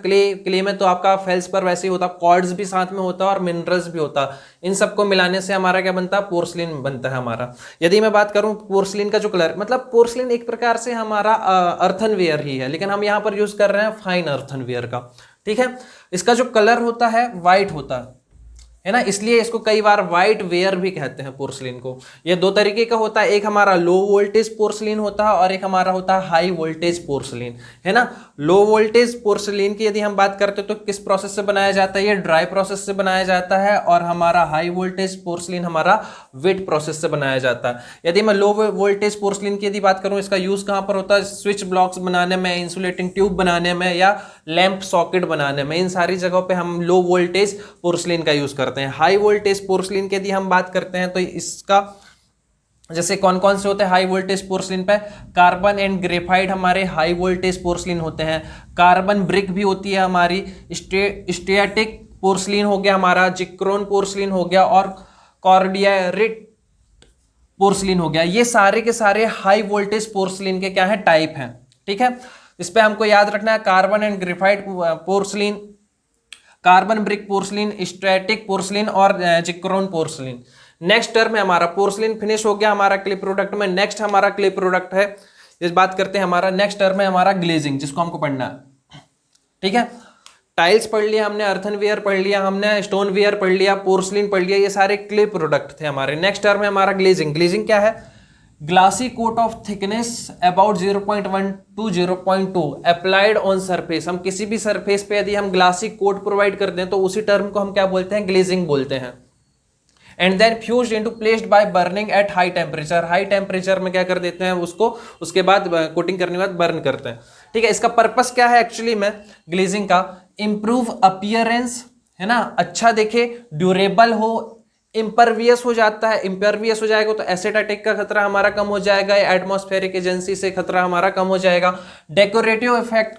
[SPEAKER 1] क्ले में तो आपका फेल्सपर वैसे ही होता है, क्वार्ट्ज भी साथ में होता है और मिनरल्स भी होता है। इन सबको मिलाने से हमारा क्या बनता है, पोर्सलिन बनता है हमारा। यदि मैं बात करूं पोर्सलिन का जो कलर, मतलब पोर्सलिन एक प्रकार से हमारा अर्थनवेयर ही है, लेकिन हम यहाँ पर यूज कर रहे हैं फाइन अर्थनवेयर का। ठीक है, इसका जो कलर होता है वाइट होता है, है ना, इसलिए इसको कई बार वाइट वेयर भी कहते हैं पोर्सलिन को। ये दो तरीके का होता है, एक हमारा लो वोल्टेज पोर्सलिन होता है और एक हमारा होता है हाई वोल्टेज पोर्सलिन, है ना। लो वोल्टेज पोर्सलिन की यदि हम बात करते हैं तो किस प्रोसेस से बनाया जाता है, ये ड्राई प्रोसेस से बनाया जाता है, और हमारा हाई वोल्टेज पोर्सलिन हमारा वेट प्रोसेस से बनाया जाता है। यदि मैं लो वोल्टेज पोर्सलिन की यदि बात करूं, इसका यूज कहां पर होता है, स्विच ब्लॉक्स बनाने में, इंसुलेटिंग ट्यूब बनाने में, या लैंप सॉकेट बनाने में, इन सारी जगहों पे हम लो वोल्टेज पोर्सलिन का यूज करते हैं। हाई वोल्टेज पोर्सलिन की यदि हम बात करते हैं तो इसका जैसे कौन कौन से होते हैं हाई वोल्टेज पोर्सलिन पे, कार्बन एंड ग्रेफाइट हमारे हाई वोल्टेज पोर्सलिन होते हैं, कार्बन ब्रिक भी होती है हमारी, स्टेटिक पोर्सलिन हो गया हमारा, जिक्रोन पोर्सलिन हो गया, और कॉर्डियरिट पोर्सलिन हो गया। ये सारे के सारे हाई वोल्टेज पोर्सलिन के क्या है, टाइप हैं, ठीक है। इस पे हमको याद रखना है carbon and graphite porcelain, carbon brick porcelain, static porcelain और जिक्रोन पोर्सलिन। नेक्स्ट टर्म है हमारा पोर्सलिन फिनिश हो गया हमारा क्ले प्रोडक्ट में। नेक्स्ट हमारा क्ले प्रोडक्ट है, इस बात करते हैं हमारा नेक्स्ट टर्म है हमारा ग्लेजिंग, जिसको हमको पढ़ना है, ठीक है। टाइल्स पढ़ लिया हमने, अर्थनवेयर पढ़ लिया हमने, स्टोनवेयर पढ़ लिया, पोर्सलिन पढ़ लिया, ये सारे क्ले प्रोडक्ट थे हमारे। नेक्स्ट टर्म है हमारा ग्लेजिंग। ग्लेजिंग क्या है, glassy coat of thickness about 0.1 to 0.2 applied on surface. हम किसी भी सरफेस पे यदि हम ग्लासी कोट प्रोवाइड कर दें तो उसी टर्म को हम क्या बोलते हैं, ग्लेजिंग बोलते हैं। And then fused into placed by burning at high temperature. High temperature में क्या कर देते हैं उसको, उसके बाद कोटिंग करने के बाद बर्न करते हैं, ठीक है। इसका पर्पस क्या है एक्चुअली में ग्लेजिंग का, इंप्रूव अपीयरेंस, है ना, अच्छा देखे, ड्यूरेबल हो, इम्परवियस हो जाता है, इम्परवियस हो जाएगा तो एसिड अटैक का खतरा हमारा कम हो जाएगा, एटमॉस्फेरिक एजेंसी से खतरा हमारा कम हो जाएगा। डेकोरेटिव इफेक्ट,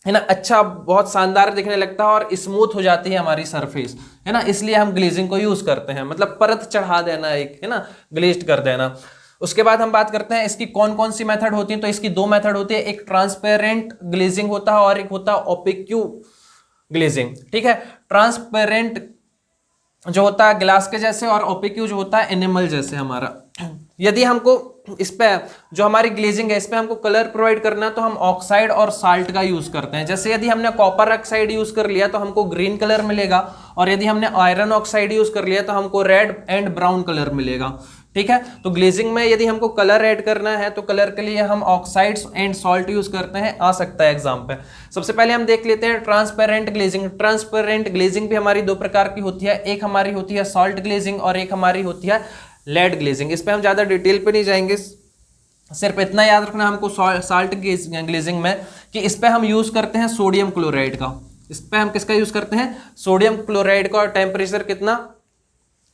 [SPEAKER 1] है ना, अच्छा बहुत शानदार दिखने लगता है और स्मूथ हो जाती है हमारी सरफेस, है ना, इसलिए हम ग्लेजिंग को यूज करते हैं, मतलब परत चढ़ा देना एक, है ना, ग्लेज्ड कर देना। उसके बाद हम बात करते हैं इसकी कौन कौन सी मेथड होती है, तो इसकी दो मेथड होती है, एक ट्रांसपेरेंट ग्लेजिंग होता है और एक होता है ओपेक्यू ग्लेजिंग, ठीक है। ट्रांसपेरेंट जो होता है ग्लास के जैसे और ओपेक्यू जो होता है एनिमल जैसे हमारा। यदि हमको इस पे जो हमारी ग्लेजिंग है इस पे हमको कलर प्रोवाइड करना है तो हम ऑक्साइड और साल्ट का यूज करते हैं। जैसे यदि हमने कॉपर ऑक्साइड यूज कर लिया तो हमको ग्रीन कलर मिलेगा, और यदि हमने आयरन ऑक्साइड यूज कर लिया तो हमको रेड एंड ब्राउन कलर मिलेगा, ठीक है। तो ग्लेजिंग में यदि हमको कलर ऐड करना है तो कलर के लिए हम ऑक्साइड्स एंड सॉल्ट यूज करते हैं, आ सकता है एग्जाम पे। सबसे पहले हम देख लेते हैं ट्रांसपेरेंट ग्लेजिंग। ट्रांसपेरेंट ग्लेजिंग भी हमारी दो प्रकार की होती है, एक हमारी होती है सॉल्ट ग्लेजिंग और एक हमारी होती है लेड ग्लेजिंग। इस पे हम ज्यादा डिटेल पे नहीं जाएंगे, सिर्फ इतना याद रखना हमको सॉल्ट ग्लेजिंग में कि इस पे हम यूज करते हैं सोडियम क्लोराइड का। इस पे हम किसका यूज करते हैं, सोडियम क्लोराइड का, और टेम्परेचर कितना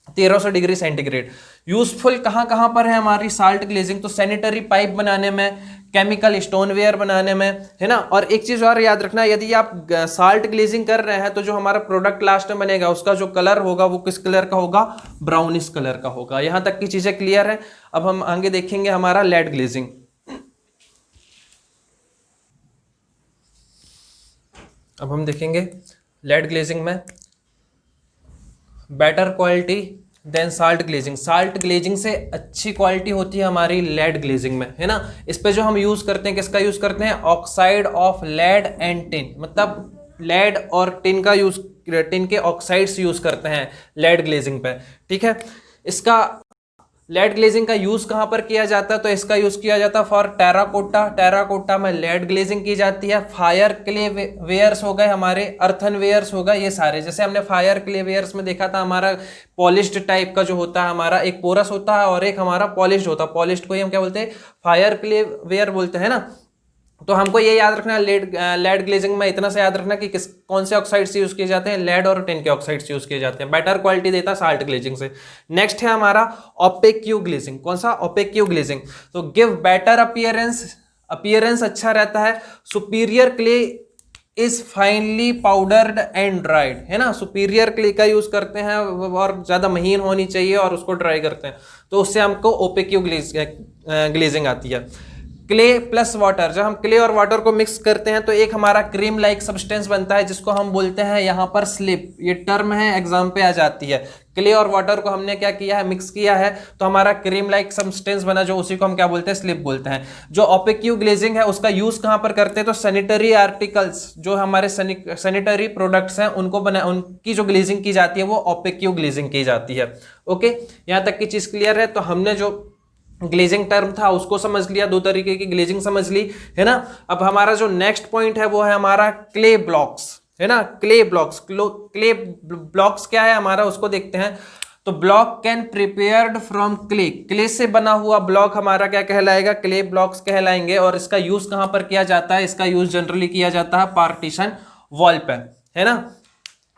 [SPEAKER 1] 1300 डिग्री सेंटीग्रेड। यूजफुल कहाँ कहाँ पर है हमारी साल्ट ग्लेजिंग, तो सैनिटरी पाइप बनाने में, केमिकल स्टोनवेयर बनाने में, है ना। और एक चीज और याद रखना, यदि आप साल्ट ग्लेजिंग कर रहे हैं तो जो हमारा प्रोडक्ट लास्ट में बनेगा उसका जो कलर होगा वो किस कलर का होगा, ब्राउनिश कलर का होगा। यहां तक की चीजें क्लियर है। अब हम आगे देखेंगे हमारा लेड ग्लेजिंग। अब हम देखेंगे लेड ग्लेजिंग में better quality than salt glazing. Salt glazing से अच्छी क्वालिटी होती है हमारी लेड ग्लेजिंग में, है ना। इस पे जो हम यूज करते हैं, किसका यूज करते हैं, oxide of lead and tin, मतलब लेड और टिन का यूज, टिन के ऑक्साइड्स यूज करते हैं लेड ग्लेजिंग पे, ठीक है। इसका लेड ग्लेजिंग का यूज कहां पर किया जाता है, तो इसका यूज किया जाता है फॉर टेराकोटा। टेराकोटा में लेड ग्लेजिंग की जाती है। फायर क्ले वेयर्स हो गए हमारे, अर्थन वेयर्स हो गए, ये सारे जैसे हमने फायर क्ले वेयर्स में देखा था हमारा पॉलिश्ड टाइप का जो होता है हमारा, एक पोरस होता है और एक हमारा पॉलिश्ड होता है। पॉलिश्ड को ही हम क्या बोलते हैं, फायर क्ले वेयर बोलते हैं ना। तो हमको ये याद रखना लेड ग्लेजिंग में इतना सा याद रखना कि कौन से ऑक्साइड्स यूज किए जाते हैं, लेड और टिन के ऑक्साइड्स यूज किए जाते हैं। बेटर क्वालिटी देता है साल्ट ग्लेजिंग से। नेक्स्ट है हमारा ओपेक्यू ग्लेजिंग। कौन सा, ओपेक्यू ग्लेजिंग। तो गिव बेटर अपीयरेंस अच्छा रहता है। Superior clay is finally powdered and dried, है ना। सुपीरियर क्ले का यूज करते हैं और ज्यादा महीन होनी चाहिए और उसको ड्राई करते हैं, तो उससे हमको ओपेक्यू ग्लेजिंग आती है। क्ले प्लस वाटर, जब हम क्ले और वाटर को मिक्स करते हैं तो एक हमारा क्रीम लाइक सब्सटेंस बनता है जिसको हम बोलते हैं यहाँ पर स्लिप। ये टर्म है, एग्जाम पे आ जाती है। क्ले और वाटर को हमने क्या किया है, मिक्स किया है, तो हमारा क्रीम लाइक सब्सटेंस बना, जो उसी को हम क्या बोलते हैं, स्लिप बोलते हैं। जो ओपेक्यू ग्लेजिंग है उसका यूज कहां पर करते हैं, तो सैनिटरी आर्टिकल्स, जो हमारे सैनिटरी प्रोडक्ट्स हैं उनको उनकी जो ग्लेजिंग की जाती है वो ओपेक्यू ग्लेजिंग की जाती है। ओके, यहां तक की चीज क्लियर है। तो हमने जो ग्लेजिंग टर्म था उसको समझ लिया, दो तरीके की ग्लेजिंग समझ ली, है ना। अब हमारा जो नेक्स्ट पॉइंट है वो है हमारा क्ले ब्लॉक्स, है ना। क्ले ब्लॉक्स, क्ले ब्लॉक्स क्या है हमारा, उसको देखते हैं। तो block can prepared from clay, clay से बना हुआ ब्लॉक हमारा क्या कहलाएगा, क्ले ब्लॉक्स कहलाएंगे। और इसका यूज कहां पर किया जाता है, इसका यूज जनरली किया जाता है पार्टीशन वॉल पे, है ना।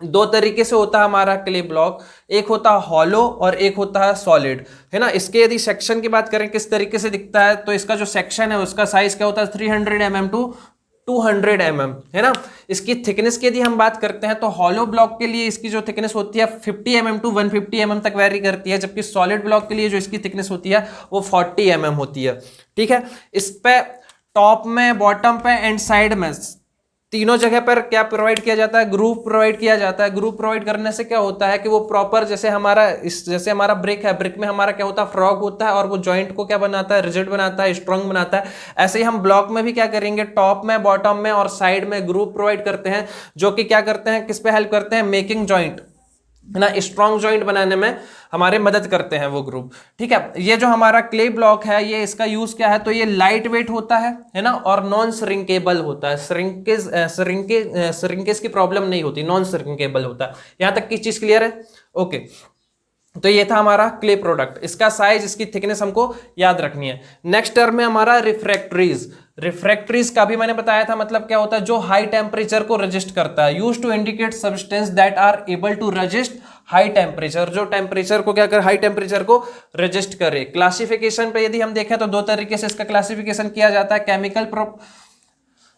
[SPEAKER 1] दो तरीके से होता है हमारा क्ले ब्लॉक, एक होता है हॉलो और एक होता है सॉलिड, है ना। इसके यदि सेक्शन की बात करें किस तरीके से दिखता है, तो इसका जो सेक्शन है उसका साइज क्या होता है, 300 mm टू 200 mm, है ना। इसकी थिकनेस की यदि हम बात करते हैं तो हॉलो ब्लॉक के लिए इसकी जो थिकनेस होती है 50 mm टू 150 mm तक वेरी करती है, जबकि सॉलिड ब्लॉक के लिए जो इसकी थिकनेस होती है वो 40 mm होती है। ठीक है, इस पे टॉप में, बॉटम पे एंड साइड में तीनों जगह पर क्या प्रोवाइड किया जाता है, ग्रूव प्रोवाइड किया जाता है। ग्रूव प्रोवाइड करने से क्या होता है कि वो प्रॉपर, जैसे हमारा ब्रिक है, ब्रिक में हमारा क्या होता है, फ्रॉग होता है, और वो जॉइंट को क्या बनाता है, रिजिड बनाता है, स्ट्रांग बनाता है। ऐसे ही हम ब्लॉक में भी क्या करेंगे, टॉप में, बॉटम में और साइड में ग्रूव प्रोवाइड करते हैं, जो कि क्या करते हैं, किस पे हेल्प करते हैं, मेकिंग जॉइंट, है ना, स्ट्रॉन्ग जॉइंट बनाने में हमारे मदद करते हैं वो ग्रुप। ठीक है, ये जो हमारा क्ले ब्लॉक है, ये इसका यूज क्या है, तो ये लाइट वेट होता है ना, और नॉन श्रिंकेबल होता है। श्रिंकेज की प्रॉब्लम नहीं होती, नॉन श्रिंकेबल होता है। यहां तक की चीज क्लियर है। ओके, तो ये था हमारा क्ले प्रोडक्ट, इसका साइज, इसकी थिकनेस हमको याद रखनी है। नेक्स्ट टर्म में हमारा रिफ्रैक्टरीज। रिफ्रैक्टरीज का भी मैंने बताया था, मतलब क्या होता है, जो हाई टेम्परेचर को रजिस्ट करता है। Use to indicate substance that are able to resist high temperature, जो टेम्परेचर को क्या कर, हाई टेम्परेचर को रजिस्ट करे। क्लासिफिकेशन पे यदि हम देखें तो दो तरीके से इसका क्लासिफिकेशन किया जाता है, केमिकल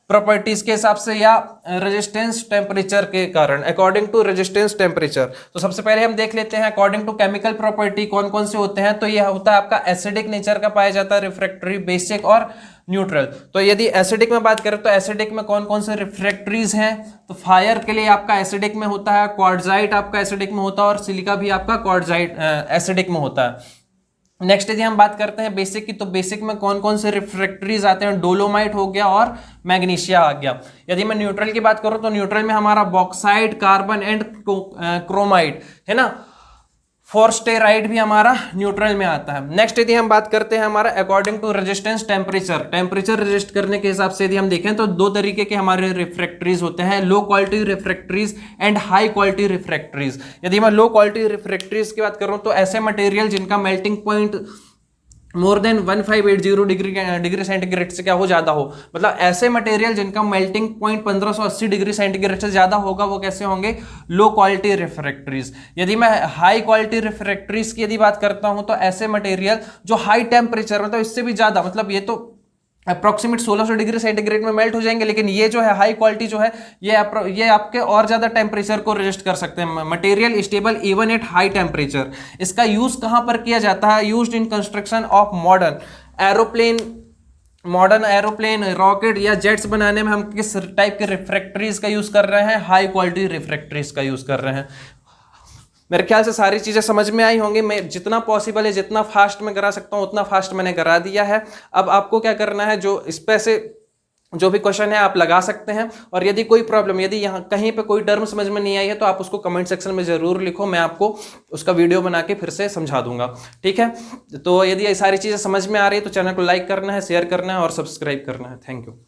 [SPEAKER 1] प्रॉपर्टीज के हिसाब से या रेजिस्टेंस टेम्परेचर के कारण, अकॉर्डिंग टू रेजिस्टेंस टेम्परेचर। तो सबसे पहले हम देख लेते हैं अकॉर्डिंग टू केमिकल प्रॉपर्टी कौन कौन से होते हैं। तो यह होता है आपका एसिडिक नेचर का पाया जाता है रिफ्रैक्टरी, बेसिक और न्यूट्रल। तो यदि एसिडिक में बात करें तो एसिडिक में कौन कौन से रिफ्रैक्टरीज हैं, तो फायर के लिए आपका एसिडिक में होता है, क्वार्ट्जाइट आपका एसिडिक में होता है, और सिलिका भी आपका क्वार्ट्जाइट एसिडिक में होता है। नेक्स्ट यदि हम बात करते हैं बेसिक की, तो बेसिक में कौन कौन से रिफ्रैक्टरीज आते हैं, डोलोमाइट हो गया और मैग्नीशिया आ गया। यदि मैं न्यूट्रल की बात करूं तो न्यूट्रल में हमारा बॉक्साइट, कार्बन एंड क्रोमाइट, है ना। फॉस्फेराइड भी हमारा न्यूट्रल में आता है। नेक्स्ट यदि हम बात करते हैं हमारा according to resistance temperature, temperature resist करने के हिसाब से यदि हम देखें तो दो तरीके के हमारे रिफ्रैक्टरीज होते हैं, low quality refractories and high quality refractories. यदि मैं लो क्वालिटी रिफ्रैक्टरीज की बात करूं तो ऐसे मटेरियल जिनका melting point more than 1580 degree centigrade से क्या हो ज्यादा हो, मतलब ऐसे मटेरियल जिनका मेल्टिंग पॉइंट 1580 डिग्री सेंटीग्रेड से ज्यादा होगा, वो कैसे होंगे, लो क्वालिटी रिफ्रैक्टरीज। यदि मैं हाई क्वालिटी रिफ्रैक्टरीज की यदि बात करता हूं तो ऐसे मटेरियल जो हाई टेम्परेचर, मतलब इससे भी ज्यादा, मतलब ये तो अप्रोक्सीमेट 1600 डिग्री सेंटीग्रेड में मेल्ट हो जाएंगे, लेकिन ये जो है हाई क्वालिटी जो है ये आपके और ज्यादा टेम्परेचर को रेजिस्ट कर सकते हैं। Material stable even at high temperature. इसका यूज कहां पर किया जाता है, used in construction of modern aeroplane, rocket या जेट्स बनाने में हम किस टाइप के रिफ्रैक्टरीज का यूज कर रहे हैं, हाई क्वालिटी रिफ्रैक्टरीज का यूज कर रहे हैं। मेरे ख्याल से सारी चीज़ें समझ में आई होंगी। मैं जितना पॉसिबल है, जितना फास्ट में करा सकता हूँ उतना फास्ट मैंने करा दिया है। अब आपको क्या करना है, जो इस पे से जो भी क्वेश्चन है आप लगा सकते हैं, और यदि कोई प्रॉब्लम, यदि यहाँ कहीं पे कोई टर्म समझ में नहीं आई है तो आप उसको कमेंट सेक्शन में ज़रूर लिखो, मैं आपको उसका वीडियो बना के फिर से समझा दूंगा। ठीक है, तो यदि ये सारी चीज़ें समझ में आ रही है तो चैनल को लाइक करना है, शेयर करना है और सब्सक्राइब करना है। Thank you.